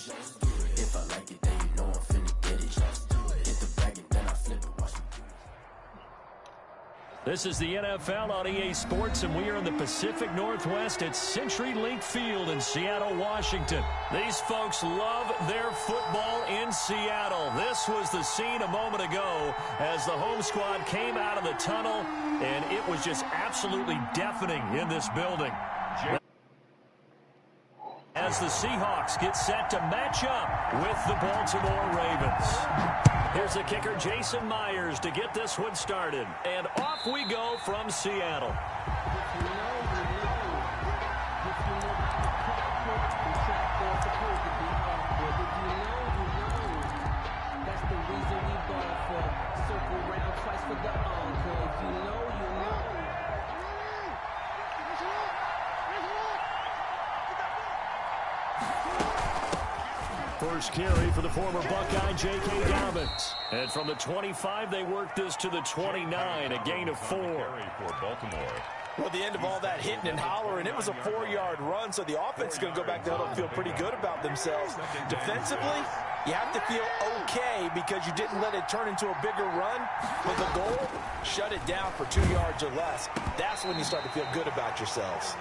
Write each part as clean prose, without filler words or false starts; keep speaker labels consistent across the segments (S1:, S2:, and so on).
S1: If I like it, then you know I'm finna get it. Hit the bag and then I flip it. Watch me.
S2: This is the NFL on EA Sports, and we are in the Pacific Northwest at CenturyLink Field in Seattle, Washington. These folks love their football in Seattle. This was the scene a moment ago as the home squad came out of the tunnel, and it was just absolutely deafening in this building. As the Seahawks get set to match up with the Baltimore Ravens. Here's the kicker, Jason Myers, to get this one started. And off we go from Seattle.
S3: That's the reason we ball for circle round twice for the encore. If you know, you know.
S2: First carry for the former Buckeye, J.K. Dobbins. And from the 25, they worked this to the 29, a gain of 4.
S4: For Baltimore.
S5: Well, the end of all that hitting and hollering, it was a 4-yard run, so the offense is going to go back to huddle and feel pretty good about themselves. Defensively, you have to feel okay because you didn't let it turn into a bigger run. But the goal, shut it down for 2 yards or less. That's when you start to feel good about yourselves.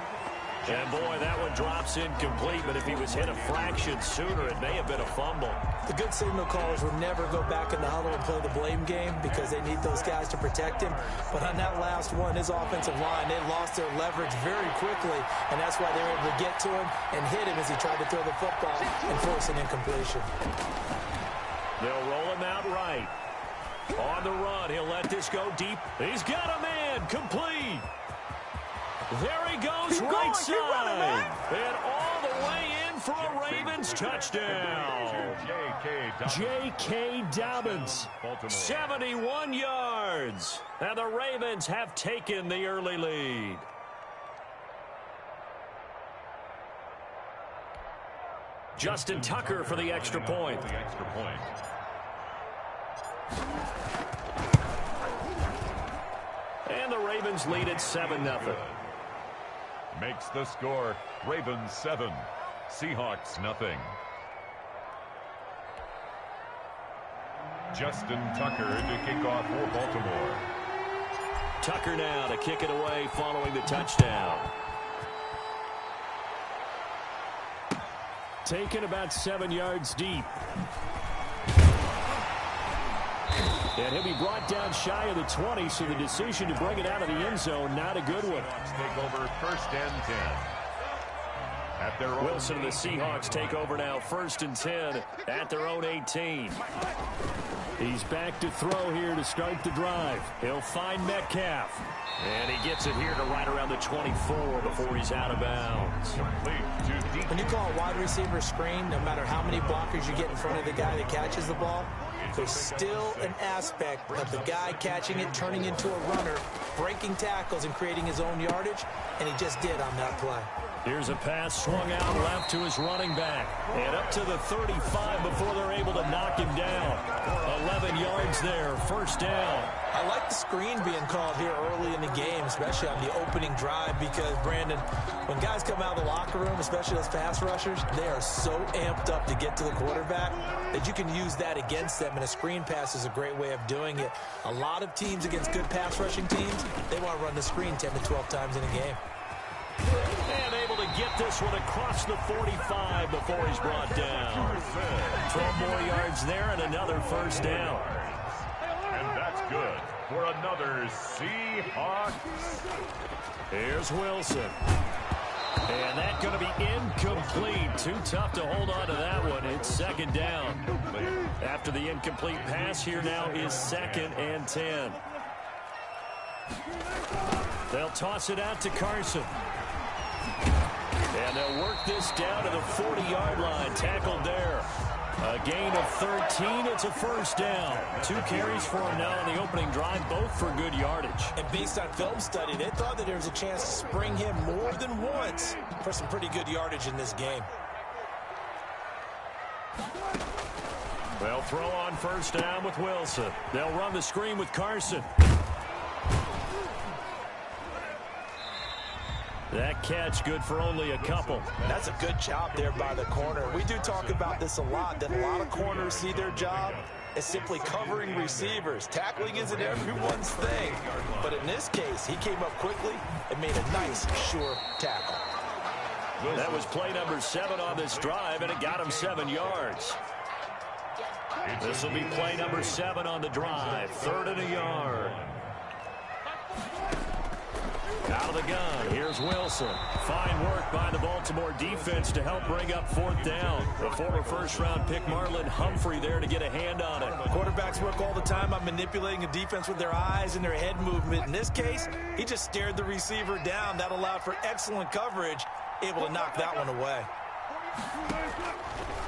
S2: And boy, that one drops incomplete, but if he was hit a fraction sooner, it may have been a fumble.
S5: The good signal callers will never go back in the huddle and play the blame game because they need those guys to protect him. But on that last one, his offensive line, they lost their leverage very quickly, and that's why they were able to get to him and hit him as he tried to throw the football and force an incompletion.
S2: They'll roll him out right. On the run, he'll let this go deep. He's got a man, complete. There he goes, right side. And all the way in for a Ravens touchdown. J.K. Dobbins, 71 yards. And the Ravens have taken the early lead. Justin Tucker for the extra point. And the Ravens lead at 7-0.
S4: Makes the score Ravens 7, Seahawks nothing. Justin Tucker to kick off for Baltimore.
S2: Tucker now to kick it away following the touchdown. Taken about 7 yards deep. And he'll be brought down shy of the 20, so the decision to bring it out of the end zone, not a good one.
S4: Take over 1st and 10. At their own
S2: Wilson and the Seahawks take over now 1st and 10 at their own 18. He's back to throw here to start the drive. He'll find Metcalf. And he gets it here to right around the 24 before he's out of bounds.
S5: When you call a wide receiver screen, no matter how many blockers you get in front of the guy that catches the ball, there's still an aspect of the guy catching it, turning into a runner, breaking tackles and creating his own yardage, and he just did on that play.
S2: Here's a pass swung out left to his running back. And up to the 35 before they're able to knock him down. 11 yards there, 1st down.
S5: I like the screen being called here early in the game, especially on the opening drive, because, Brandon, when guys come out of the locker room, especially those pass rushers, they are so amped up to get to the quarterback that you can use that against them, and a screen pass is a great way of doing it. A lot of teams against good pass rushing teams, they want to run the screen 10 to 12 times in a game.
S2: And able to get this one across the 45 before he's brought down. 12 more yards there and another 1st down.
S4: And that's good for another Seahawks.
S2: Here's Wilson. And that's going to be incomplete. Too tough to hold on to that one. It's 2nd down. After the incomplete pass, here now is 2nd and 10. They'll toss it out to Carson. And they'll work this down to the 40-yard line. Tackled there. A gain of 13. It's a 1st down. 2 carries for him now on the opening drive, both for good yardage.
S5: And based on film study, they thought that there was a chance to spring him more than once for some pretty good yardage in this game.
S2: They'll throw on 1st down with Wilson. They'll run the screen with Carson. That catch good for only a couple.
S5: That's a good job there by the corner. We do talk about this a lot, that a lot of corners see their job as simply covering receivers. Tackling isn't everyone's thing. But in this case, he came up quickly and made a nice, sure tackle.
S2: That was play number 7 on this drive, and it got him 7 yards. This will be play number 7 on the drive. 3rd and a yard. Out of the gun, here's Wilson. Fine work by the Baltimore defense to help bring up 4th down. The former first-round pick Marlon Humphrey there to get a hand on it.
S5: Quarterbacks work all the time on manipulating a defense with their eyes and their head movement. In this case, he just stared the receiver down. That allowed for excellent coverage, able to knock that one away.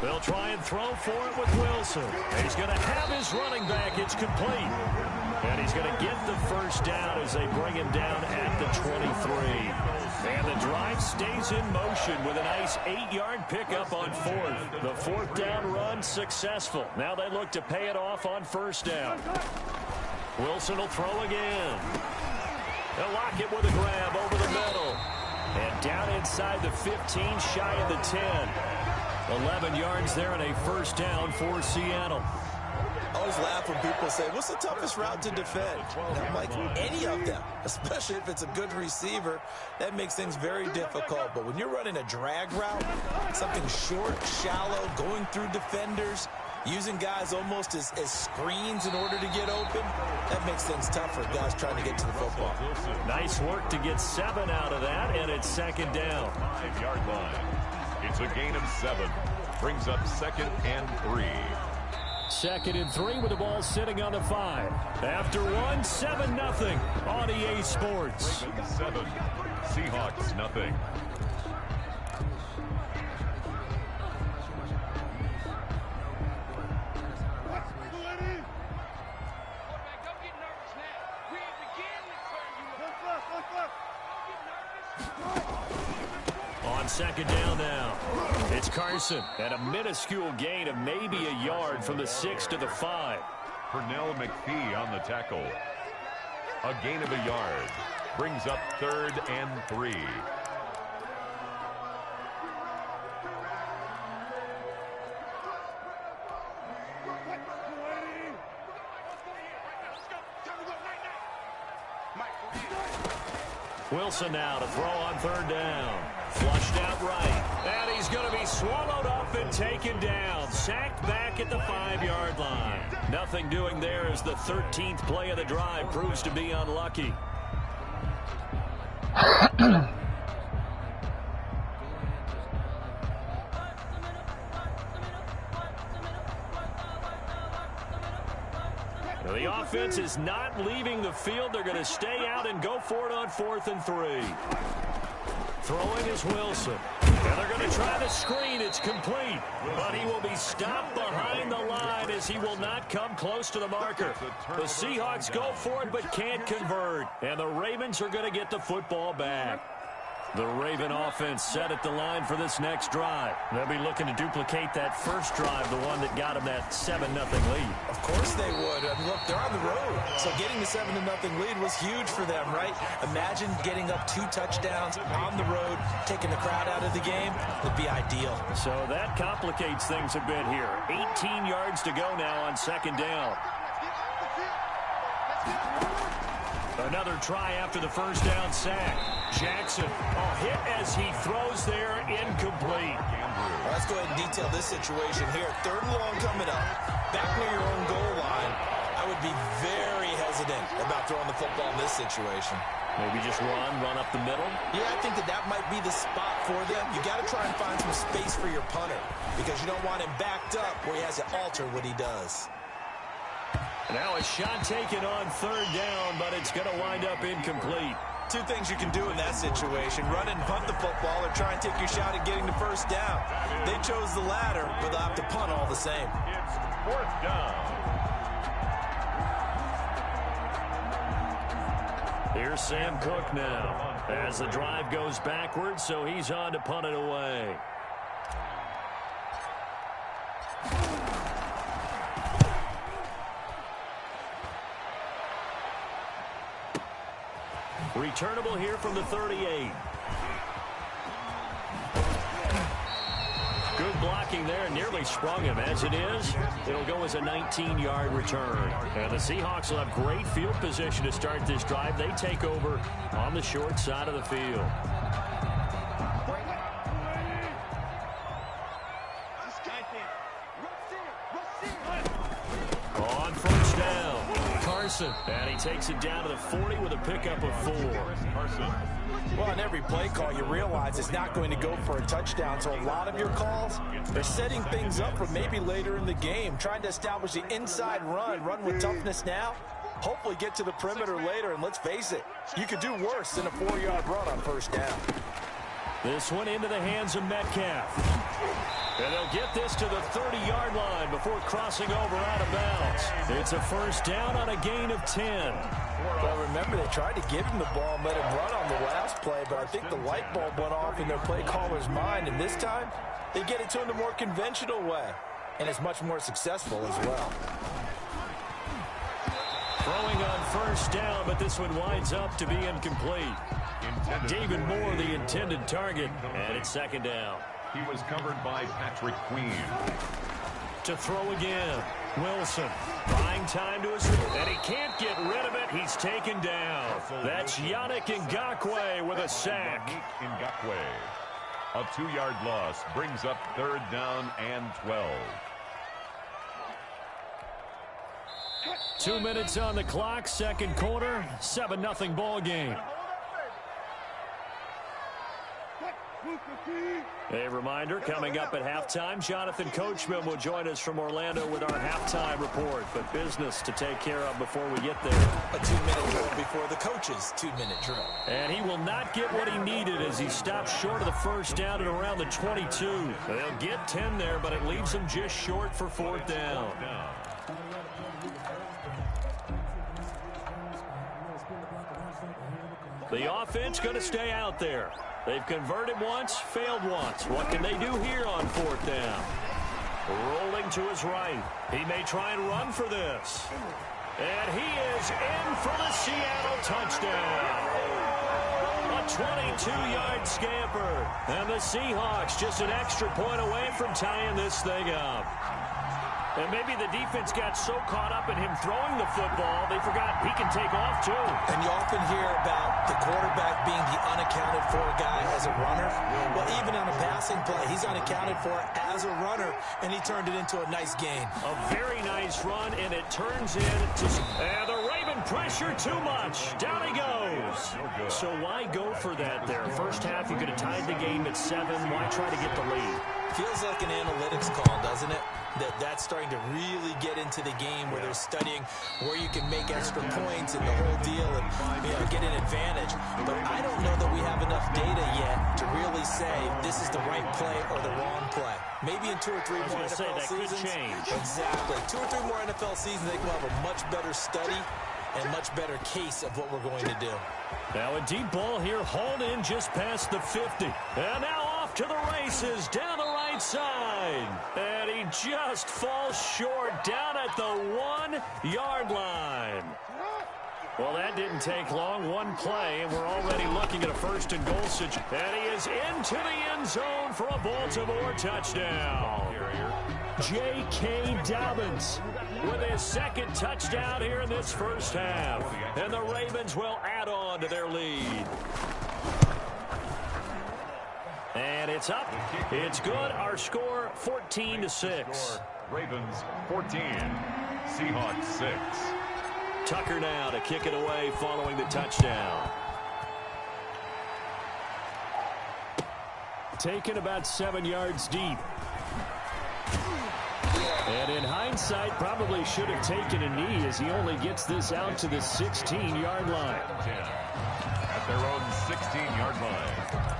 S2: They'll try and throw for it with Wilson. And he's going to have his running back. It's complete. And he's going to get the first down as they bring him down at the 23. And the drive stays in motion with a nice 8-yard pickup on 4th. The 4th down run successful. Now they look to pay it off on 1st down. Wilson will throw again. They'll lock it with a grab over the middle. And down inside the 15, shy of the 10. 11 yards there and a first down for Seattle.
S5: I always laugh when people say, what's the toughest route to defend? And I'm like, any of them, especially if it's a good receiver. That makes things very difficult. But when you're running a drag route, something short, shallow, going through defenders, using guys almost as screens in order to get open, that makes things tough for guys trying to get to the football.
S2: Nice work to get 7 out of that, and it's 2nd down.
S4: 5-yard line. It's a gain of 7. Brings up 2nd and 3.
S2: 2nd and 3 with the ball sitting on the 5. After 7-0 on EA Sports.
S4: 7. Seahawks nothing.
S2: On 2nd down now, it's Carson at a minuscule gain of maybe a yard from the 6 to the 5.
S4: Pernell McPhee on the tackle. A gain of a yard. Brings up 3rd and 3.
S2: Wilson now to throw on 3rd down. Flushed out right. And he's going to be swallowed up and taken down. Sacked back at the 5-yard line. Nothing doing there as the 13th play of the drive proves to be unlucky. The offense is not leaving the field. They're going to stay out and go for it on 4th and 3. Throwing is Wilson. And they're going to try the screen. It's complete. But he will be stopped behind the line as he will not come close to the marker. The Seahawks go for it but can't convert. And the Ravens are going to get the football back. The Raven offense set at the line for this next drive. They'll be looking to duplicate that first drive, the one that got them that 7-0 lead.
S5: Of course they would. I mean, look, they're on the road. So getting the 7-0 lead was huge for them, right? Imagine getting up 2 touchdowns on the road, taking the crowd out of the game. It'd be ideal.
S2: So that complicates things a bit here. 18 yards to go now on 2nd down. Another try after the first down sack. Jackson, hit as he throws there, incomplete.
S5: Well, let's go ahead and detail this situation here. 3rd and long coming up. Back near your own goal line. I would be very hesitant about throwing the football in this situation.
S2: Maybe just run up the middle?
S5: Yeah, I think that might be the spot for them. You got to try and find some space for your punter because you don't want him backed up where he has to alter what he does.
S2: Now a shot taken on 3rd down, but it's going to wind up incomplete.
S5: 2 things you can do in that situation. Run and punt the football or try and take your shot at getting the first down. They chose the latter, but they'll have to punt all the same.
S4: It's 4th down.
S2: Here's Sam Cook now as the drive goes backwards, so he's on to punt it away. Returnable here from the 38. blocking there, nearly sprung him. As it is, it'll go as a 19-yard return. And the Seahawks will have great field position to start this drive. They take over on the short side of the field. On first down, Carson. And he takes it down to the 40 with a pickup of 4.
S4: Carson.
S5: Well, on every play call, you realize it's not going to go for a touchdown. So a lot of your calls, they're setting things up for maybe later in the game, trying to establish the inside run with toughness now, hopefully get to the perimeter later. And let's face it, you could do worse than a 4-yard run on first down.
S2: This one into the hands of Metcalf. And they'll get this to the 30-yard line before crossing over out of bounds. It's a first down on a gain of 10.
S5: Well, remember, they tried to give him the ball and let him run on the last play, but I think the light bulb went off in their play caller's mind, and this time they get it to him the more conventional way, and it's much more successful as well.
S2: Throwing on first down, but this one winds up to be incomplete. David Moore, the intended target, and it's second down.
S4: He was covered by Patrick Queen.
S2: To throw again, Wilson buying time to his and he can't get rid of it. He's taken down. That's Yannick Ngakoue with a sack.
S4: Ngakoue. A 2-yard loss brings up third down and 12.
S2: 2 minutes on the clock, second quarter, 7-0 ball game. A reminder, coming up at halftime, Jonathan Coachman will join us from Orlando with our halftime report. But business to take care of before we get there.
S5: A 2-minute drill before the coach's 2-minute drill.
S2: And he will not get what he needed as he stops short of the first down at around the 22. They'll get 10 there, but it leaves him just short for fourth down. The offense going to stay out there. They've converted once, failed once. What can they do here on fourth down? Rolling to his right. He may try and run for this. And he is in for the Seattle touchdown. A 22-yard scamper. And the Seahawks just an extra point away from tying this thing up. And maybe the defense got so caught up in him throwing the football, they forgot he can take off, too.
S5: And you often hear about the quarterback being the unaccounted for guy as a runner. Well, even on a passing play, he's unaccounted for as a runner, and he turned it into a nice gain.
S2: A very nice run, and it turns into... And the Raven pressure too much. Down he goes. So why go for that there? First half, you could have tied the game at 7. Why try to get the lead?
S5: Feels like an analytics call, doesn't it? That's starting to really get into the game where they're studying where you can make extra points and the whole deal and get an advantage. But I don't know that we have enough data yet to really say this is the right play or the wrong play. Maybe in 2 or 3 more NFL seasons.
S2: Could change.
S5: Exactly. 2 or 3 more NFL seasons, they will have a much better study and much better case of what we're going to do.
S2: Now a deep ball here, hauled in just past the 50. And now off to the races, down the right side. And he just falls short down at the 1-yard line. Well, that didn't take long. One play, and we're already looking at a first and goal situation. And he is into the end zone for a Baltimore touchdown. J.K. Dobbins with his second touchdown here in this first half. And the Ravens will add on to their lead. And it's up. It's good. Our score, 14-6.
S4: Ravens 14, Seahawks 6.
S2: Tucker now to kick it away following the touchdown. Taken about 7 yards deep. And in hindsight, probably should have taken a knee as he only gets this out to the 16-yard line.
S4: At their own 16-yard line.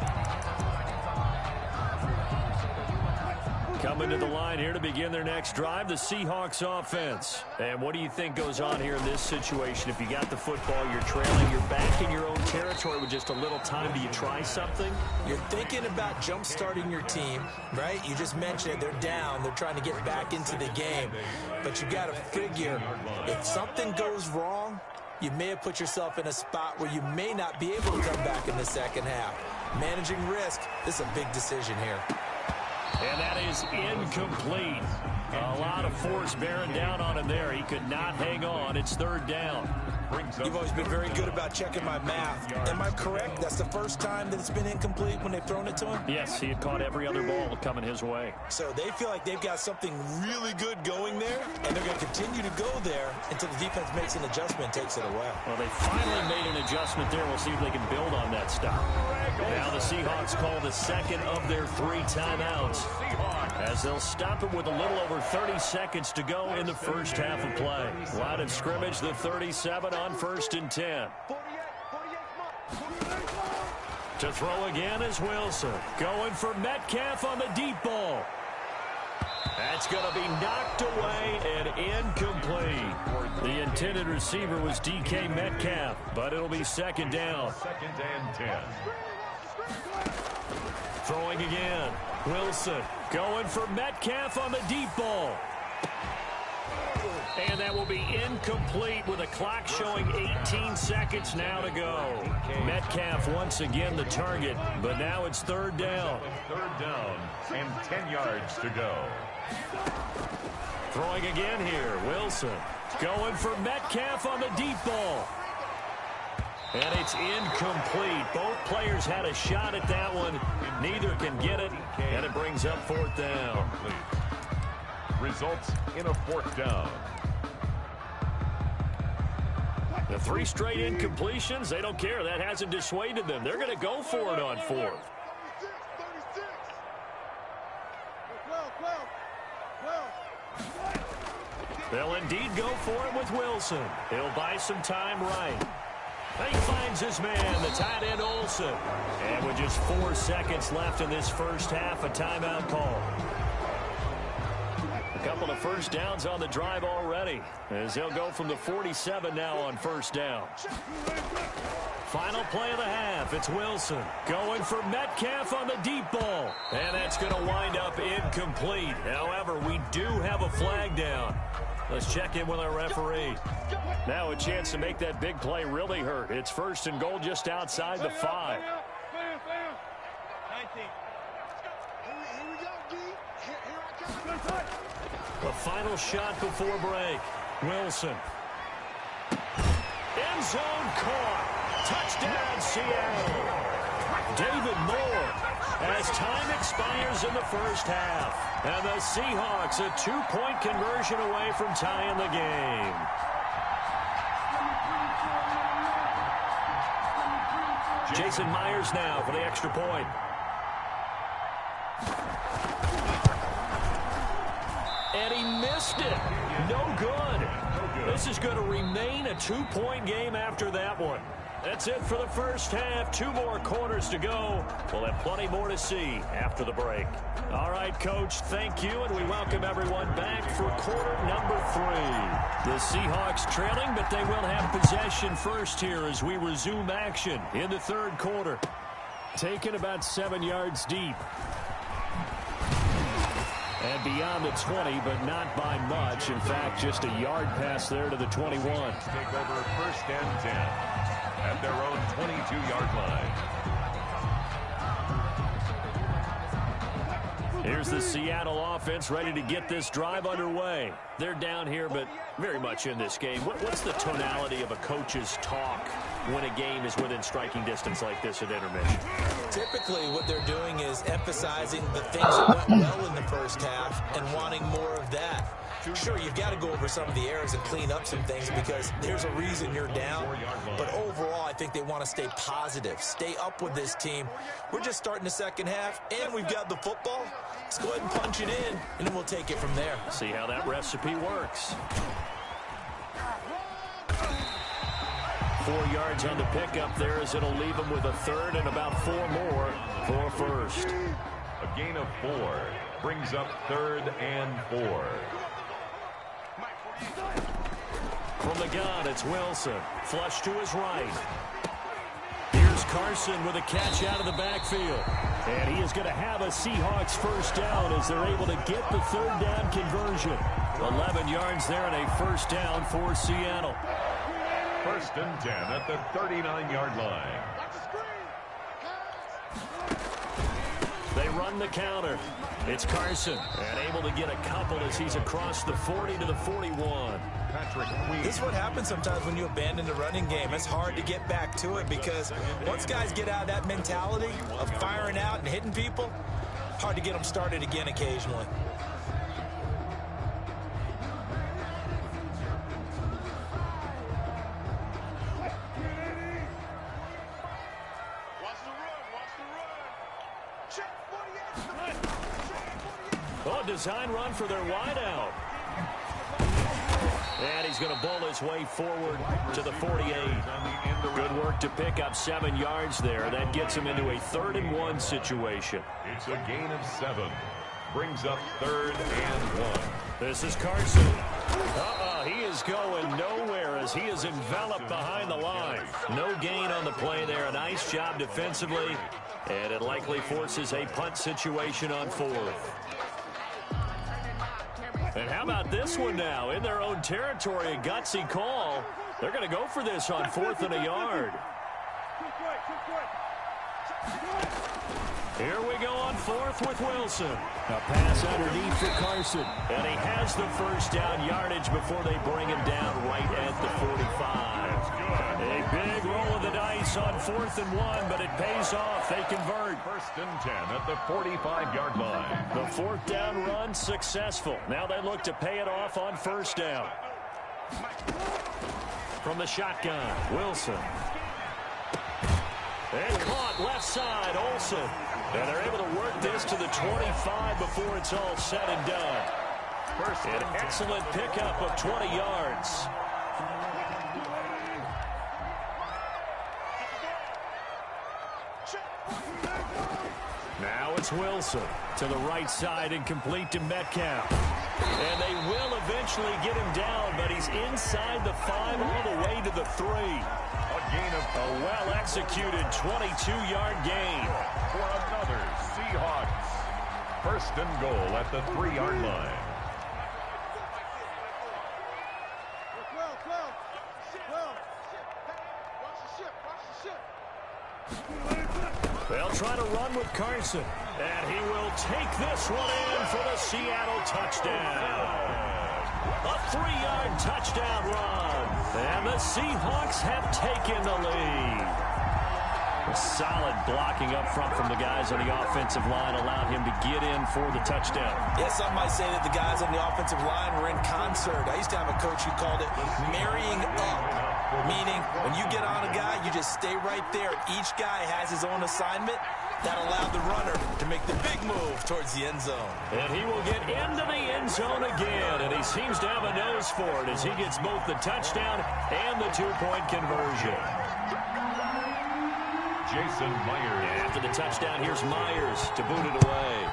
S2: Coming to the line here to begin their next drive, the Seahawks offense. And what do you think goes on here in this situation? If you got the football, you're trailing, you're back in your own territory with just a little time. Do you try something?
S5: You're thinking about jump-starting your team, right? You just mentioned it. They're down. They're trying to get back into the game. But you got to figure, if something goes wrong, you may have put yourself in a spot where you may not be able to come back in the second half. Managing risk, this is a big decision here.
S2: And that is incomplete. A lot of force bearing down on him there. He could not hang on. It's third down.
S5: You've always been very good about checking my math. Am I correct? That's the first time that it's been incomplete when they've thrown it to him?
S2: Yes, he had caught every other ball coming his way.
S5: So they feel like they've got something really good going there, and they're going to continue to go there until the defense makes an adjustment and takes it away.
S2: Well, they finally made an adjustment there. We'll see if they can build on that stop. Now the Seahawks call the second of their 3 timeouts, as they'll stop it with a little over 30 seconds to go in the first half of play. Line of scrimmage, the 37 on 1st and 10. To throw again is Wilson. Going for Metcalf on the deep ball. That's going to be knocked away and incomplete. The intended receiver was DK Metcalf, but it'll be second down.
S4: 2nd and 10.
S2: Throwing again. Wilson going for Metcalf on the deep ball. And that will be incomplete with a clock showing 18 seconds now to go. Metcalf once again the target, but now it's third down.
S4: 3rd down and 10 yards to go.
S2: Throwing again here. Wilson going for Metcalf on the deep ball. And it's incomplete. Both players had a shot at that one. Neither can get it, and it brings up 4th down.
S4: Results in a 4th down.
S2: The 3 straight incompletions, they don't care. That hasn't dissuaded them. They're going to go for it on 4th. They'll indeed go for it with Wilson. He'll buy some time right. He finds his man, the tight end Olsen. And with just 4 seconds left in this first half, a timeout call. A couple of first downs on the drive already, as they'll go from the 47 now on 1st down. Final play of the half. It's Wilson going for Metcalf on the deep ball. And that's going to wind up incomplete. However, we do have a flag down. Let's check in with our referee. Now a chance to make that big play really hurt. It's 1st and goal just outside the 5. The final shot before break. Wilson. End zone caught. Touchdown, Seattle. David Moore, as time expires in the first half. And the Seahawks a 2-point conversion away from tying the game. Jason Myers now for the extra point. And he missed it. No good. This is going to remain a 2-point game after that one. That's it for the first half. 2 more quarters to go. We'll have plenty more to see after the break. All right, Coach, thank you, and we welcome everyone back for quarter number 3. The Seahawks trailing, but they will have possession first here as we resume action in the 3rd quarter. Taken about 7 yards deep. And beyond the 20, but not by much. In fact, just a yard pass there to the 21.
S4: Take over 1st and 10 at their own 22-yard line.
S2: Here's the Seattle offense ready to get this drive underway. They're down here, but very much in this game. What's the tonality of a coach's talk when a game is within striking distance like this at intermission?
S5: Typically, what they're doing is emphasizing the things that went well in the first half and wanting more of that. Sure, you've got to go over some of the errors and clean up some things because there's a reason you're down. But overall, I think they want to stay positive, stay up with this team. We're just starting the second half, and we've got the football. Let's go ahead and punch it in, and then we'll take it from there.
S2: See how that recipe works. 4 yards on the pickup there as it'll leave them with a 3rd and about 4 more for 1st.
S4: A gain of 4 brings up 3rd and 4.
S2: From the gun, it's Wilson. Flush to his right. Here's Carson with a catch out of the backfield. And he is going to have a Seahawks first down as they're able to get the 3rd down conversion. 11 yards there and a first down for Seattle.
S4: 1st and 10 at the 39-yard line.
S2: They run the counter. It's Carson, and able to get a couple as he's across the 40 to the 41.
S5: This is what happens sometimes when you abandon the running game. It's hard to get back to it because once guys get out of that mentality of firing out and hitting people, hard to get them started again occasionally.
S2: Oh, design run for their wideout. And he's going to bowl his way forward to the 48. Good work to pick up 7 yards there. That gets him into a 3rd-and-1 situation.
S4: It's a gain of 7. Brings up 3rd and 1.
S2: This is Carson. He is going nowhere as he is enveloped behind the line. No gain on the play there. A nice job defensively. And it likely forces a punt situation on 4th. And how about this one now? In their own territory, a gutsy call. They're going to go for this on 4th and a yard. Here we go on 4th with Wilson. A pass underneath for Carson. And he has the first down yardage before they bring him down right at the 45. A big roll of the dice on 4th and 1, but it pays off. They convert.
S4: 1st and 10 at the 45-yard line.
S2: The 4th down run successful. Now they look to pay it off on 1st down. From the shotgun, Wilson. And caught left side, Olsen. And they're able to work this to the 25 before it's all said and done. An excellent pickup of 20 yards. Now it's Wilson to the right side and complete to Metcalf. And they will eventually get him down, but he's inside the 5 all the way to the 3. A well-executed 22-yard gain.
S4: For another Seahawks. 1st and goal at the 3-yard line.
S2: They'll try to run with Carson. And he will take this one in for the Seattle touchdown. A 3-yard touchdown run. And the Seahawks have taken the lead. A solid blocking up front from the guys on the offensive line allowed him to get in for the touchdown.
S5: Yes, some might say that the guys on the offensive line were in concert. I used to have a coach who called it marrying up, meaning when you get on a guy, you just stay right there. Each guy has his own assignment. That allowed the runner to make the big move towards the end zone.
S2: And he will get into the end zone again, and he seems to have a nose for it as he gets both the touchdown and the 2-point conversion.
S4: Jason Myers.
S2: And after the touchdown, here's Myers to boot it away.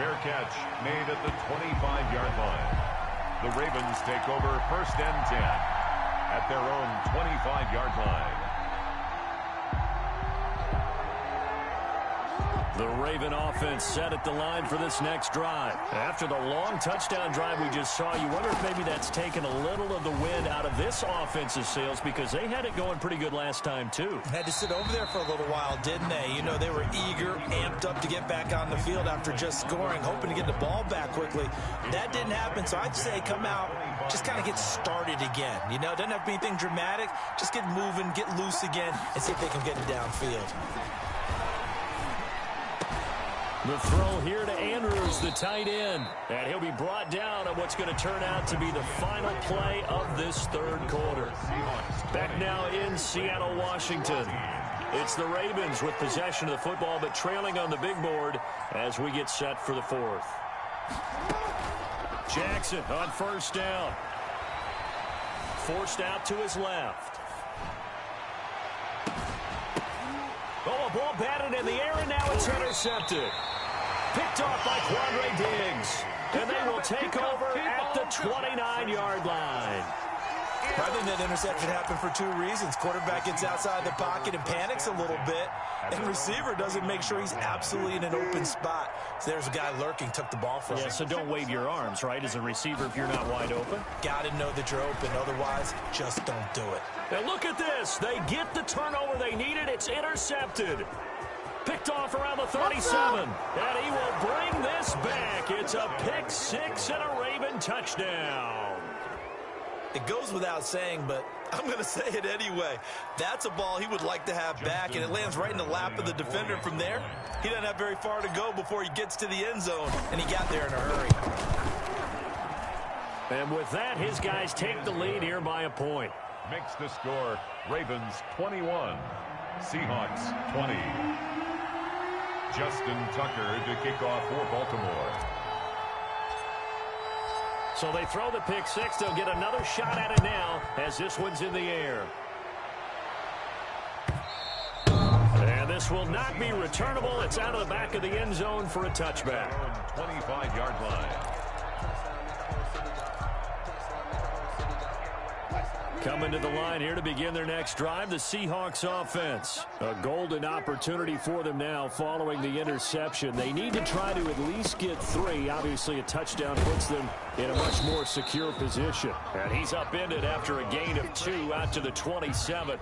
S4: Fair catch made at the 25-yard line. The Ravens take over 1st and 10 at their own 25-yard line.
S2: The Raven offense set at the line for this next drive. After the long touchdown drive we just saw, you wonder if maybe that's taken a little of the wind out of this offense's sails because they had it going pretty good last time, too.
S5: Had to sit over there for a little while, didn't they? You know, they were eager, amped up to get back on the field after just scoring, hoping to get the ball back quickly. That didn't happen, so I'd say come out, just kind of get started again. You know, doesn't have to be anything dramatic. Just get moving, get loose again, and see if they can get it downfield.
S2: The throw here to Andrews, the tight end. And he'll be brought down on what's going to turn out to be the final play of this 3rd quarter. Back now in Seattle, Washington. It's the Ravens with possession of the football, but trailing on the big board as we get set for the 4th. Jackson on 1st down. Forced out to his left. Oh, a ball batted in the air, and now it's intercepted. Picked off by Quandre Diggs. And they will take over at the 29-yard line.
S5: I think that interception happened for 2 reasons. Quarterback gets outside the pocket and panics a little bit. And receiver doesn't make sure he's absolutely in an open spot. So there's a guy lurking, took the ball from him.
S2: Yeah, so don't wave your arms, right, as a receiver if you're not wide open.
S5: Got to know that you're open. Otherwise, just don't do it.
S2: And look at this. They get the turnover they needed. It's intercepted. Picked off around the 37. And he will bring this back. It's a pick six and a Raven touchdown.
S5: It goes without saying, but I'm going to say it anyway. That's a ball he would like to have back, and it lands right in the lap of the defender from there. He doesn't have very far to go before he gets to the end zone, and he got there in a hurry.
S2: And with that, his guys take the lead here by a point.
S4: Makes the score Ravens 21, Seahawks 20. Justin Tucker to kick off for Baltimore.
S2: So they throw the pick six. They'll get another shot at it now as this one's in the air. And this will not be returnable. It's out of the back of the end zone for a touchback.
S4: 25-yard line.
S2: Coming to the line here to begin their next drive, the Seahawks offense. A golden opportunity for them now following the interception. They need to try to at least get 3. Obviously, a touchdown puts them in a much more secure position. And he's upended after a gain of 2 out to the 27.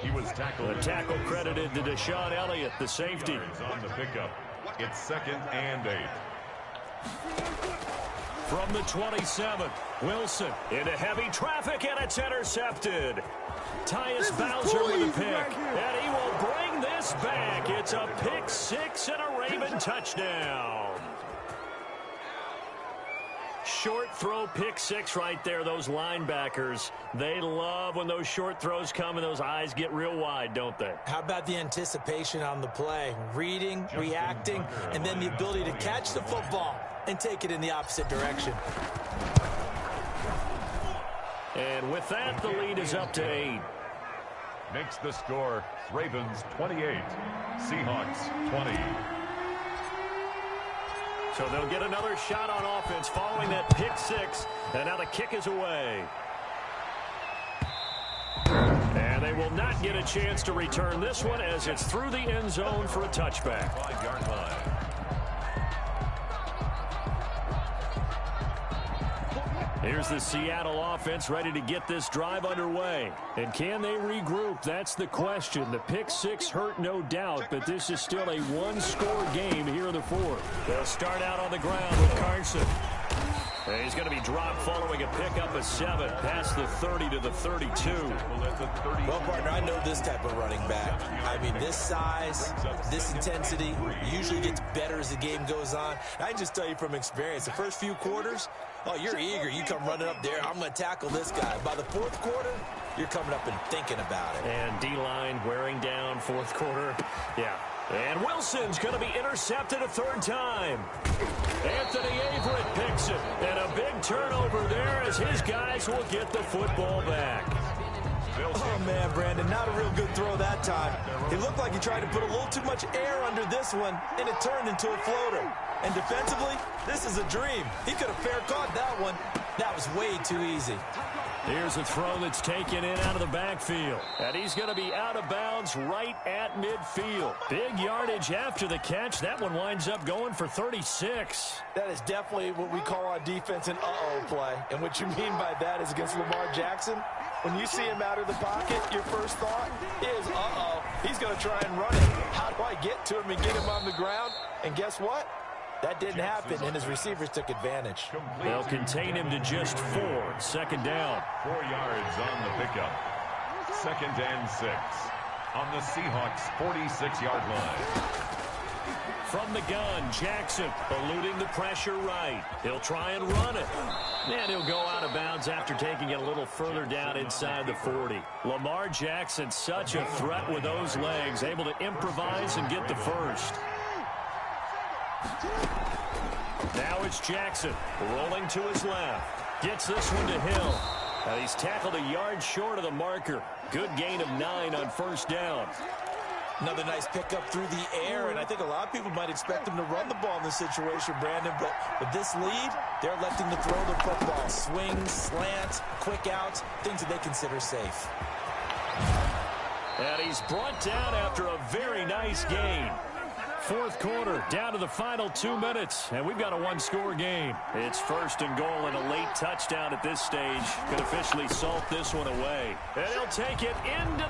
S4: He was tackled.
S2: The tackle credited to Deshaun Elliott, the safety.
S4: On the pickup. It's 2nd and 8.
S2: From the 27, Wilson into heavy traffic, and it's intercepted. Tyus Bowser with a pick, and he will bring this back. It's a pick six and a Raven touchdown. Short throw pick six right there. Those linebackers, they love when those short throws come and those eyes get real wide, don't they?
S5: How about the anticipation on the play? Reading, reacting, and then the ability to catch the football and take it in the opposite direction.
S2: And with that, the lead is up to 8.
S4: Makes the score Ravens 28, Seahawks 20.
S2: So they'll get another shot on offense following that pick six, and now the kick is away. And they will not get a chance to return this one as it's through the end zone for a touchback.
S4: 5-yard line.
S2: Here's the Seattle offense ready to get this drive underway. And can they regroup? That's the question. The pick six hurt, no doubt, but this is still a one-score game here in the fourth. They'll start out on the ground with Carson. And he's going to be dropped following a pickup of 7 past the 30 to the 32.
S5: Well, partner, I know this type of running back. I mean, this size, this intensity usually gets better as the game goes on. I can just tell you from experience, the first few quarters, oh, you're eager. You come running up there. I'm going to tackle this guy. By the fourth quarter, you're coming up and thinking about it.
S2: And D-line wearing down fourth quarter. Yeah. And Wilson's going to be intercepted a 3rd time. Anthony Averett picks it. And a big turnover there as his guys will get the football back.
S5: Oh, man, Brandon, not a real good throw that time. It looked like he tried to put a little too much air under this one, and it turned into a floater. And defensively, this is a dream. He could have fair caught that one. That was way too easy.
S2: Here's a throw that's taken in out of the backfield. And he's going to be out of bounds right at midfield. Big yardage after the catch. That one winds up going for 36.
S5: That is definitely what we call on defense an uh-oh play. And what you mean by that is against Lamar Jackson, when you see him out of the pocket, your first thought is, uh-oh, he's going to try and run it. How do I get to him and get him on the ground? And guess what? That didn't happen, and his receivers took advantage.
S2: They'll contain him to just 4. 2nd down.
S4: 4 yards on the pickup. 2nd and 6. On the Seahawks' 46-yard line.
S2: From the gun, Jackson eluding the pressure right. He'll try and run it. And he'll go out of bounds after taking it a little further down inside the 40. Lamar Jackson, such a threat with those legs, able to improvise and get the first. Now it's Jackson rolling to his left. Gets this one to Hill. And he's tackled a yard short of the marker. Good gain of 9 on 1st down.
S5: Another nice pickup through the air, and I think a lot of people might expect him to run the ball in this situation, Brandon, but with this lead, they're electing to throw the football. Swings, slants, quick outs, things that they consider safe.
S2: And he's brought down after a very nice gain. 4th quarter, down to the final 2 minutes, and we've got a one-score game. It's 1st and goal and a late touchdown at this stage. Could officially salt this one away. And he'll take it into